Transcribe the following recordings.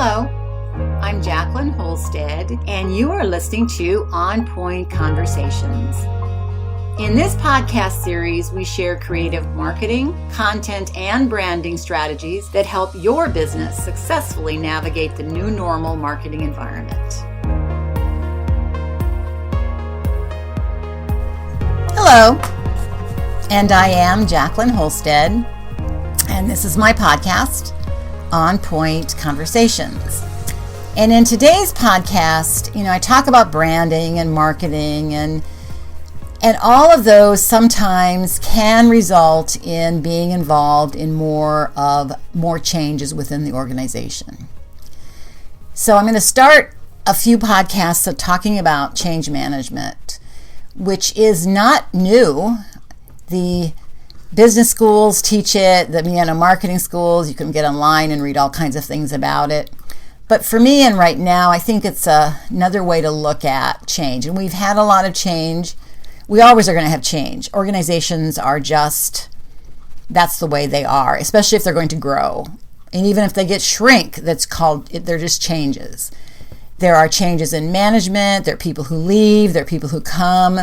Hello, I'm Jacqueline Holstead, and you are listening to On Point Conversations. In this podcast series, we share creative marketing, content, and branding strategies that help your business successfully navigate the new normal marketing environment. Hello, and I am Jacqueline Holstead, and this is my podcast, On Point Conversations. And in today's podcast, I talk about branding and marketing and all of those sometimes can result in being involved in more changes within the organization. So I'm going to start a few podcasts of talking about change management, which is not new. The business schools teach it, the marketing schools, you can get online and read all kinds of things about it. But for me, and right now, I think it's another way to look at change. And we've had a lot of change. We always are going to have change. Organizations are that's the way they are, especially if they're going to grow. And even if they get shrink, they're just changes. There are changes in management, there are people who leave, there are people who come.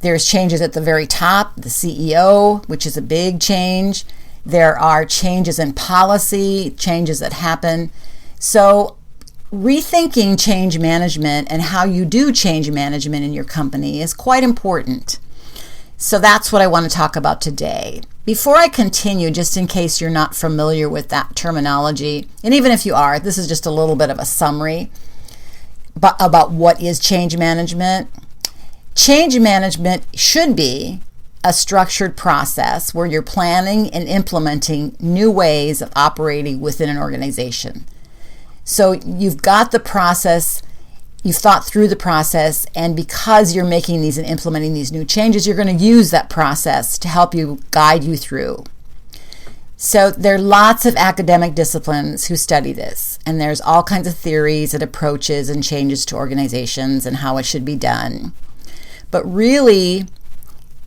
There's changes at the very top, the CEO, which is a big change. There are changes in policy, changes that happen. So rethinking change management and how you do change management in your company is quite important. So that's what I want to talk about today. Before I continue, just in case you're not familiar with that terminology, and even if you are, this is just a little bit of a summary about what is change management. Change management should be a structured process where you're planning and implementing new ways of operating within an organization. So you've got the process, you've thought through the process, and because you're making these and implementing these new changes, you're going to use that process to help you guide you through. So there are lots of academic disciplines who study this, and there's all kinds of theories and approaches and changes to organizations and how it should be done. But really,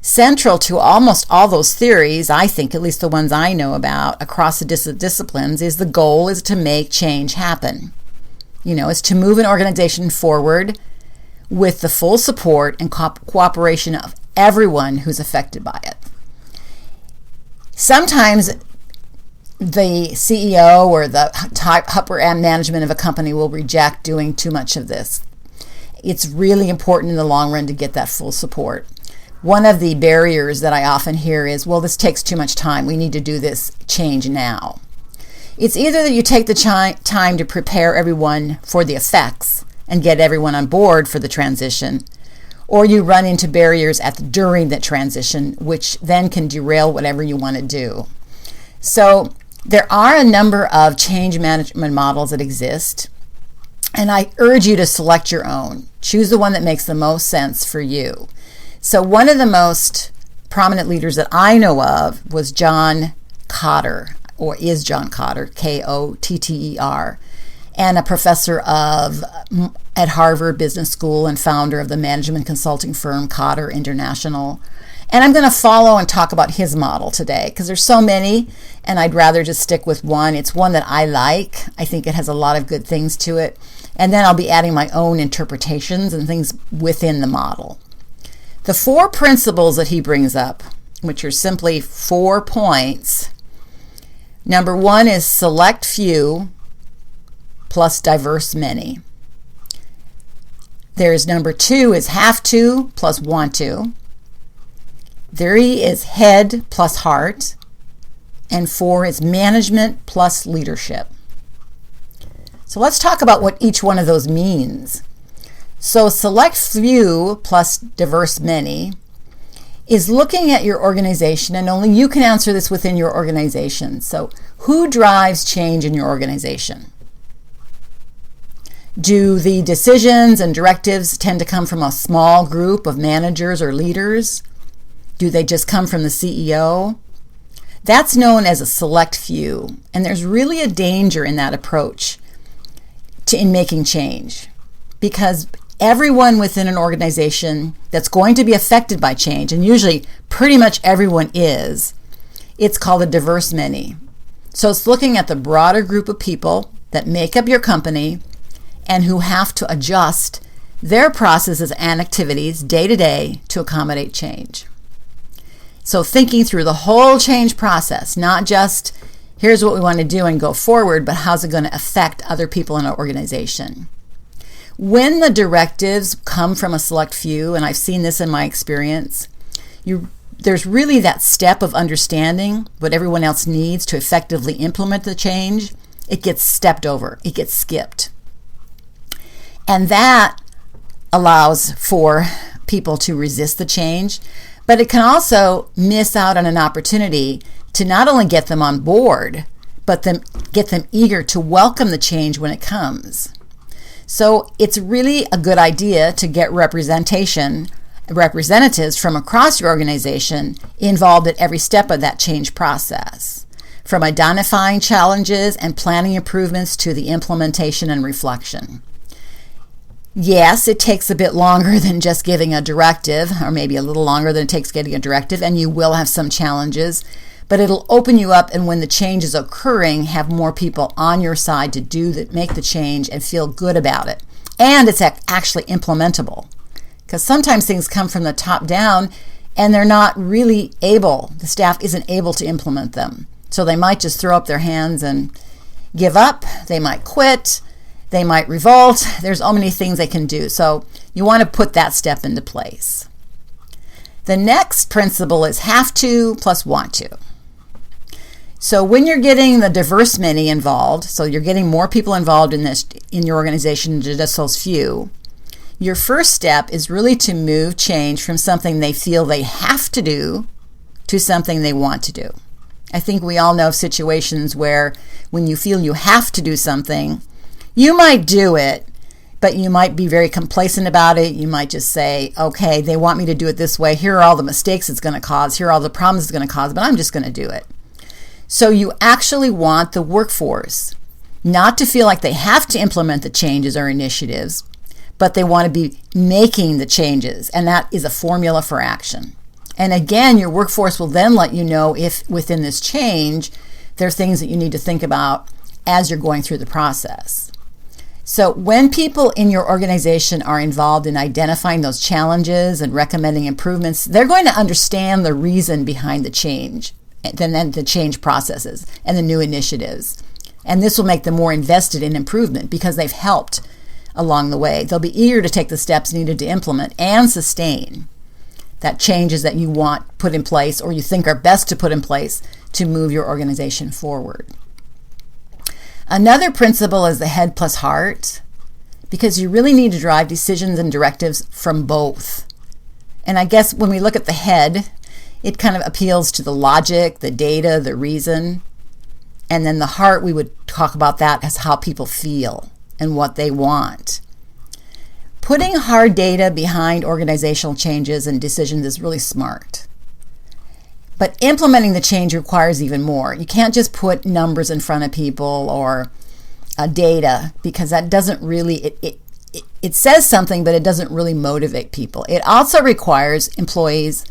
central to almost all those theories, I think, at least the ones I know about across the disciplines, is the goal is to make change happen. Is to move an organization forward with the full support and cooperation of everyone who's affected by it. Sometimes the CEO or the upper end management of a company will reject doing too much of this. It's really important in the long run to get that full support. One of the barriers that I often hear is, well, this takes too much time. We need to do this change now. It's either that you take the time to prepare everyone for the effects and get everyone on board for the transition, or you run into barriers during the transition, which then can derail whatever you want to do. So there are a number of change management models that exist, and I urge you to select your own. Choose the one that makes the most sense for you. So one of the most prominent leaders that I know of was John Kotter, or is John Kotter, Kotter, and a professor at Harvard Business School and founder of the management consulting firm Kotter International. And I'm going to follow and talk about his model today because there's so many, and I'd rather just stick with one. It's one that I like. I think it has a lot of good things to it. And then I'll be adding my own interpretations and things within the model. The 4 principles that he brings up, which are simply 4 points. Number 1 is select few plus diverse many. There's number 2 is have to plus want to. 3 is head plus heart. And 4 is management plus leadership. So let's talk about what each one of those means. So select few plus diverse many is looking at your organization, and only you can answer this within your organization. So who drives change in your organization? Do the decisions and directives tend to come from a small group of managers or leaders? Do they just come from the CEO? That's known as a select few, and there's really a danger in that approach in making change, because everyone within an organization that's going to be affected by change, and usually pretty much everyone is, it's called a diverse many. So it's looking at the broader group of people that make up your company and who have to adjust their processes and activities day to day to accommodate change. So thinking through the whole change process, not just here's what we want to do and go forward, but how's it going to affect other people in our organization. When the directives come from a select few, and I've seen this in my experience, there's really that step of understanding what everyone else needs to effectively implement the change. It gets stepped over. It gets skipped. And that allows for people to resist the change, but it can also miss out on an opportunity to not only get them on board, but get them eager to welcome the change when it comes. So it's really a good idea to get representatives from across your organization involved at every step of that change process, from identifying challenges and planning improvements to the implementation and reflection. Yes, it takes a bit longer than just giving a directive, or maybe a little longer than it takes getting a directive, and you will have some challenges, but it'll open you up, and when the change is occurring, have more people on your side to make the change and feel good about it. And it's actually implementable, because sometimes things come from the top down and they're not really able, the staff isn't able to implement them. So they might just throw up their hands and give up, they might quit, they might revolt. There's so many things they can do. So you want to put that step into place. The next principle is have to plus want to. So when you're getting the diverse many involved, so you're getting more people involved in your organization than just those few, your first step is really to move change from something they feel they have to do to something they want to do. I think we all know of situations where when you feel you have to do something, you might do it, but you might be very complacent about it. You might just say, okay, they want me to do it this way. Here are all the mistakes it's going to cause. Here are all the problems it's going to cause, but I'm just going to do it. So you actually want the workforce not to feel like they have to implement the changes or initiatives, but they want to be making the changes, and that is a formula for action. And again, your workforce will then let you know if within this change, there are things that you need to think about as you're going through the process. So when people in your organization are involved in identifying those challenges and recommending improvements, they're going to understand the reason behind the change, then the change processes and the new initiatives. And this will make them more invested in improvement because they've helped along the way. They'll be eager to take the steps needed to implement and sustain that changes that you want put in place or you think are best to put in place to move your organization forward. Another principle is the head plus heart, because you really need to drive decisions and directives from both. And I guess when we look at the head, it kind of appeals to the logic, the data, the reason. And then the heart, we would talk about that as how people feel and what they want. Putting hard data behind organizational changes and decisions is really smart. But implementing the change requires even more. You can't just put numbers in front of people or data, because that doesn't really, it says something, but it doesn't really motivate people. It also requires employees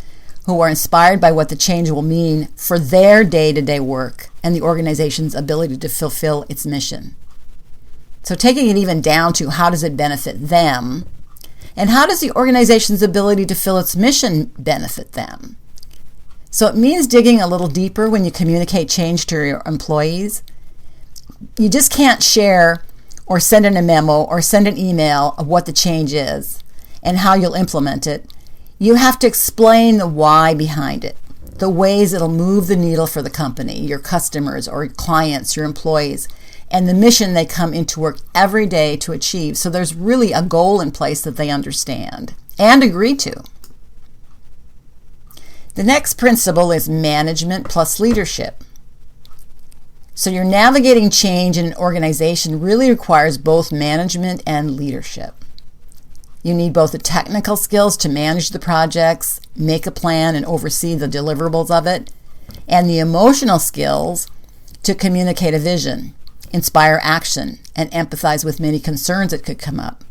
who are inspired by what the change will mean for their day-to-day work and the organization's ability to fulfill its mission. So taking it even down to how does it benefit them, and how does the organization's ability to fill its mission benefit them? So it means digging a little deeper when you communicate change to your employees. You just can't share or send in a memo or send an email of what the change is and how you'll implement it. You have to explain the why behind it, the ways it'll move the needle for the company, your customers or clients, your employees, and the mission they come into work every day to achieve. So there's really a goal in place that they understand and agree to. The next principle is management plus leadership. So your navigating change in an organization really requires both management and leadership. You need both the technical skills to manage the projects, make a plan, and oversee the deliverables of it, and the emotional skills to communicate a vision, inspire action, and empathize with many concerns that could come up.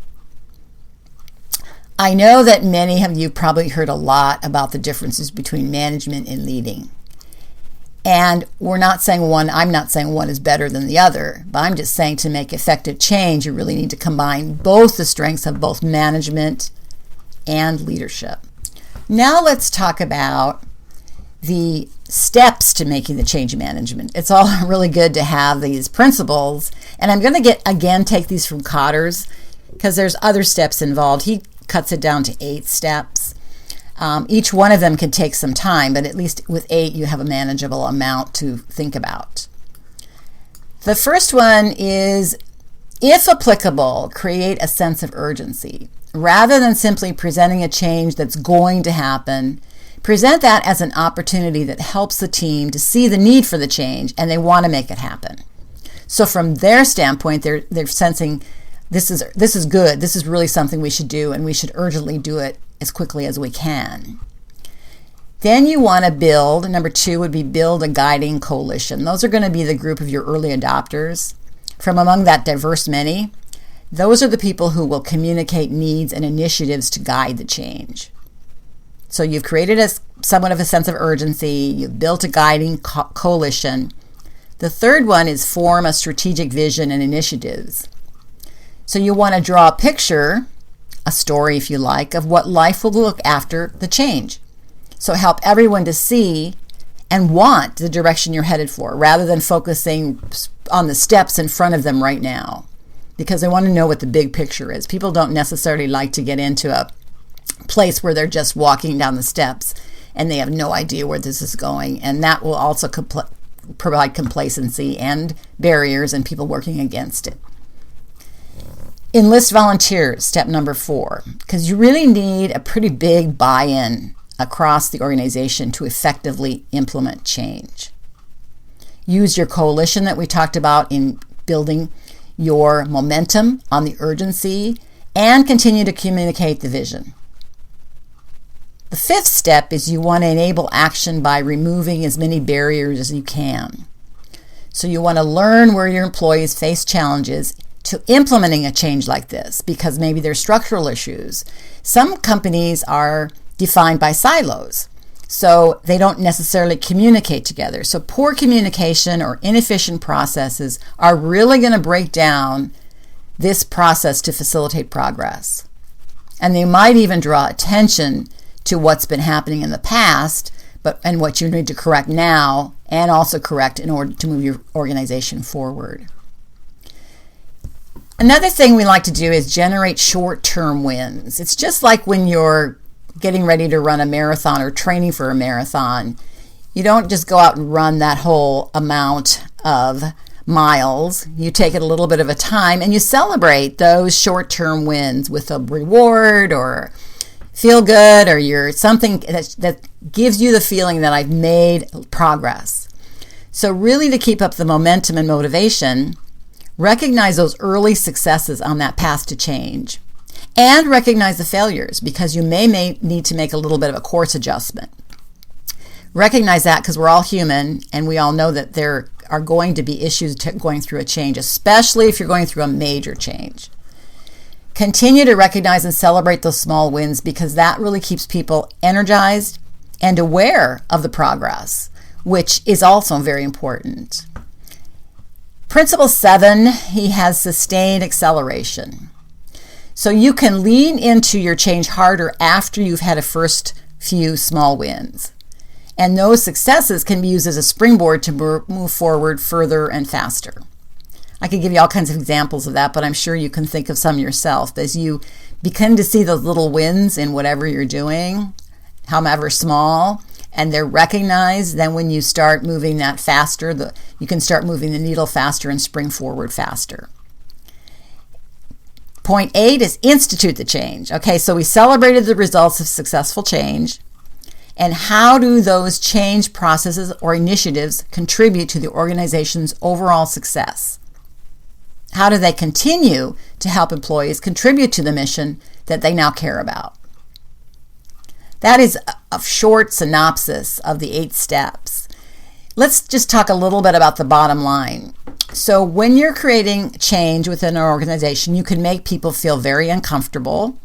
I know that many of you probably heard a lot about the differences between management and leading. And I'm not saying one is better than the other, but I'm just saying to make effective change, you really need to combine both the strengths of both management and leadership. Now let's talk about the steps to making the change management. It's all really good to have these principles, and I'm going to take these from Kotter's because there's other steps involved. He cuts it down to 8 steps. Each one of them can take some time, but at least with 8, you have a manageable amount to think about. The first one is, if applicable, create a sense of urgency. Rather than simply presenting a change that's going to happen, present that as an opportunity that helps the team to see the need for the change and they want to make it happen. So from their standpoint, they're sensing this is good. This is really something we should do, and we should urgently do it as quickly as we can. Then you want to build, number 2 would be build a guiding coalition. Those are going to be the group of your early adopters. From among that diverse many, those are the people who will communicate needs and initiatives to guide the change. So you've created somewhat of a sense of urgency. You've built a guiding coalition. The third one is form a strategic vision and initiatives. So you want to draw a picture, a story if you like, of what life will look after the change. So help everyone to see and want the direction you're headed for, rather than focusing on the steps in front of them right now, because they want to know what the big picture is. People don't necessarily like to get into a place where they're just walking down the steps and they have no idea where this is going, and that will also provide complacency and barriers and people working against it. Enlist volunteers, step number 4, because you really need a pretty big buy-in across the organization to effectively implement change. Use your coalition that we talked about in building your momentum on the urgency, and continue to communicate the vision. The 5th step is you want to enable action by removing as many barriers as you can. So you want to learn where your employees face challenges to implementing a change like this, because maybe there's structural issues. Some companies are defined by silos, so they don't necessarily communicate together. So poor communication or inefficient processes are really going to break down this process to facilitate progress. And they might even draw attention to what's been happening in the past, and what you need to correct now, and also correct in order to move your organization forward. Another thing we like to do is generate short-term wins. It's just like when you're getting ready to run a marathon or training for a marathon. You don't just go out and run that whole amount of miles. You take it a little bit of a time and you celebrate those short-term wins with a reward or feel good, or something that gives you the feeling that I've made progress. So really, to keep up the momentum and motivation, recognize those early successes on that path to change, and recognize the failures, because you may need to make a little bit of a course adjustment. Recognize that, because we're all human and we all know that there are going to be issues going through a change, especially if you're going through a major change. Continue to recognize and celebrate those small wins, because that really keeps people energized and aware of the progress, which is also very important. Principle 7, he has sustained acceleration. So you can lean into your change harder after you've had a first few small wins. And those successes can be used as a springboard to move forward further and faster. I could give you all kinds of examples of that, but I'm sure you can think of some yourself. As you begin to see those little wins in whatever you're doing, however small, and they're recognized, then when you start moving that faster, you can start moving the needle faster and spring forward faster. Point 8 is institute the change. Okay, so we celebrated the results of successful change. And how do those change processes or initiatives contribute to the organization's overall success? How do they continue to help employees contribute to the mission that they now care about? That is a short synopsis of the 8 steps. Let's just talk a little bit about the bottom line. So when you're creating change within an organization, you can make people feel very uncomfortable.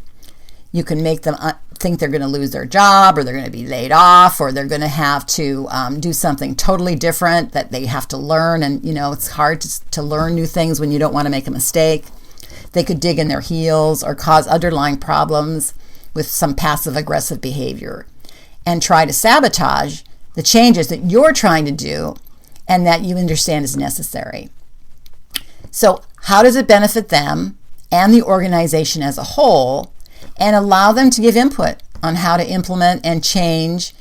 You can make them think they're going to lose their job, or they're going to be laid off, or they're going to have to do something totally different that they have to learn. And, it's hard to learn new things when you don't want to make a mistake. They could dig in their heels or cause underlying problems with some passive aggressive behavior and try to sabotage the changes that you're trying to do and that you understand is necessary. So how does it benefit them and the organization as a whole, and allow them to give input on how to implement and change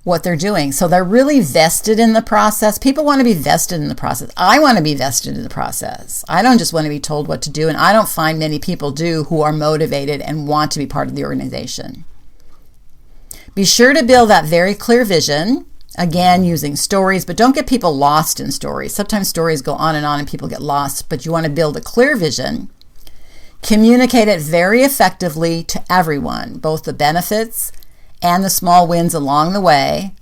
what they're doing? So they're really vested in the process. People want to be vested in the process. I want to be vested in the process. I don't just want to be told what to do, and I don't find many people do who are motivated and want to be part of the organization. Be sure to build that very clear vision, again, using stories, but don't get people lost in stories. Sometimes stories go on and people get lost, but you want to build a clear vision. Communicate it very effectively to everyone, both the benefits and the small wins along the way,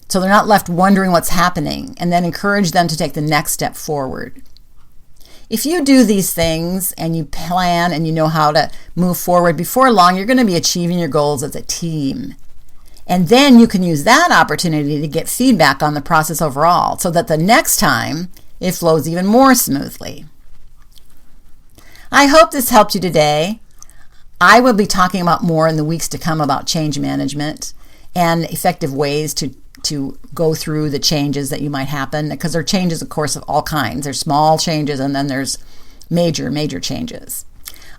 so they're not left wondering what's happening, and then encourage them to take the next step forward. If you do these things and you plan and you know how to move forward, before long, you're going to be achieving your goals as a team. And then you can use that opportunity to get feedback on the process overall, so that the next time it flows even more smoothly. I hope this helped you today. I will be talking about more in the weeks to come about change management and effective ways to go through the changes that you might happen, because there are changes, of course, of all kinds. There's small changes, and then there's major changes.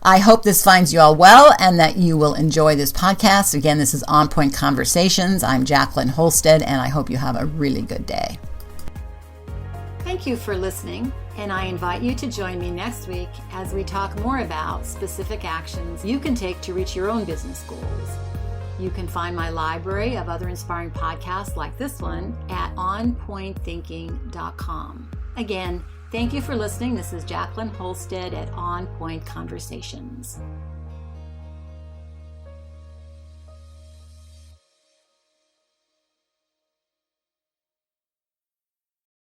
I hope this finds you all well and that you will enjoy this podcast. Again, this is On Point Conversations. I'm Jacqueline Holstead, and I hope you have a really good day. Thank you for listening, and I invite you to join me next week as we talk more about specific actions you can take to reach your own business goals. You can find my library of other inspiring podcasts like this one at onpointthinking.com. Again, thank you for listening. This is Jacqueline Holstead at On Point Conversations.